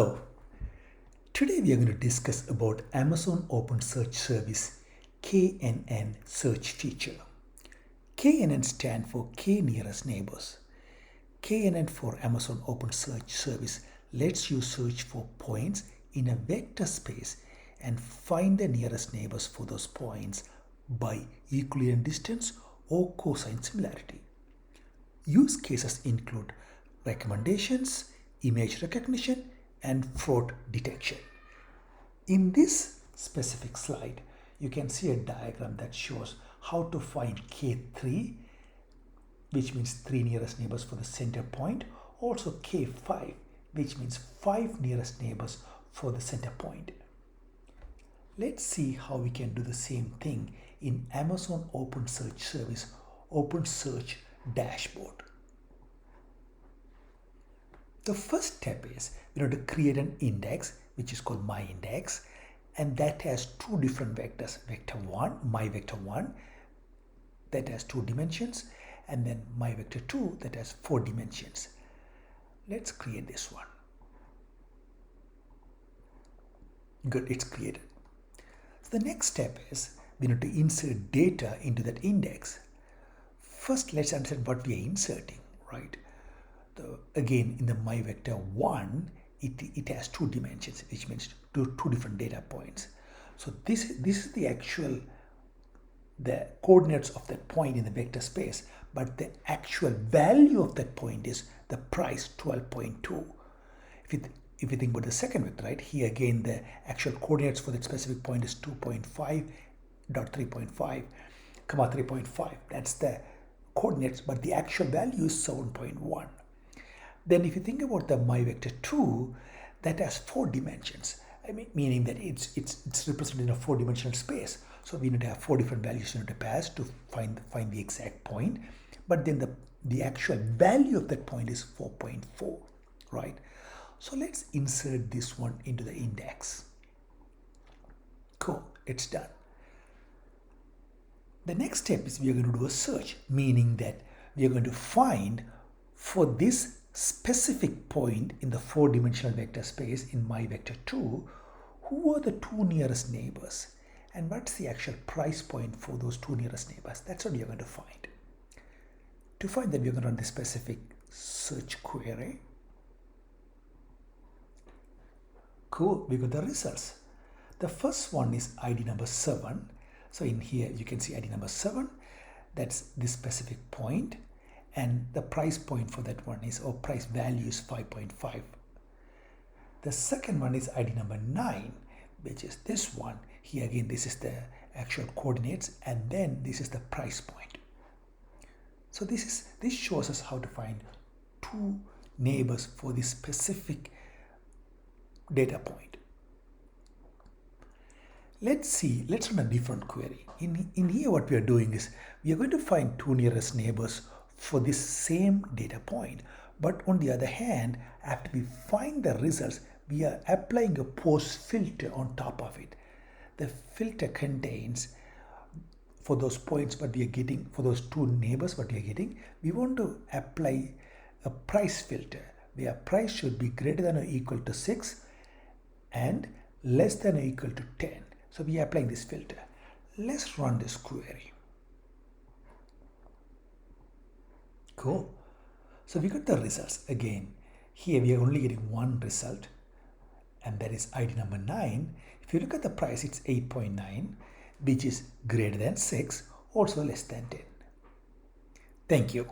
Hello. Today we are going to discuss about Amazon OpenSearch service kNN search feature. kNN stands for K nearest neighbors. kNN for Amazon OpenSearch service lets you search for points in a vector space and find the nearest neighbors for those points by Euclidean distance or cosine similarity. Use cases include recommendations, image recognition, and fraud detection. In this specific slide, you can see a diagram that shows how to find K3, which means 3 nearest neighbors for the center point, also K5, which means 5 nearest neighbors for the center point. Let's see how we can do the same thing in Amazon OpenSearch service OpenSearch dashboard. The first step is we need to create an index which is called my index, and that has two different vectors, vector 1, my vector 1, that has 2 dimensions, and then my vector 2 that has 4 dimensions. Let's create this one. Good, it's created. So the next step is we need to insert data into that index. First, let's understand what we are inserting, right? Again, in the my vector 1, it has 2 dimensions, which means two different data points. So this is the coordinates of that point in the vector space, but the actual value of that point is the price 12.2. If you think about the second vector, right, here again the actual coordinates for that specific point is 2.5.3.5, comma 3.5. That's the coordinates, but the actual value is 7.1. Then if you think about the my vector 2, that has 4 dimensions. Meaning that it's represented in a 4-dimensional space. So we need to have 4 different values we need to pass to find the exact point. But then the actual value of that point is 4.4, right? So let's insert this one into the index. Cool, it's done. The next step is we are going to do a search, meaning that we are going to find for this specific point in the 4-dimensional vector space in my vector 2, who are the 2 nearest neighbors and what's the actual price point for those 2 nearest neighbors. That's what we are going to find. To find that, we are going to run the specific search query. Cool, we got the results. The first one is ID number 7. So in here you can see ID number 7, that's this specific point, and the price point for that one is, or price value is 5.5. The second one is ID number 9, which is this one. Here again, this is the actual coordinates, and then this is the price point. So this shows us how to find 2 neighbors for this specific data point. Let's run a different query. In here what we are doing is we are going to find 2 nearest neighbors for this same data point, but on the other hand, after we find the results, we are applying a post filter on top of it. The filter contains, for those points what we are getting, for those 2 neighbors what we are getting, we want to apply a price filter where price should be greater than or equal to 6 and less than or equal to 10. So we are applying this filter. Let's run this query. Cool. So we got the results. Again, here we are only getting one result, and that is ID number 9. If you look at the price, it's 8.9, which is greater than 6, also less than 10. Thank you.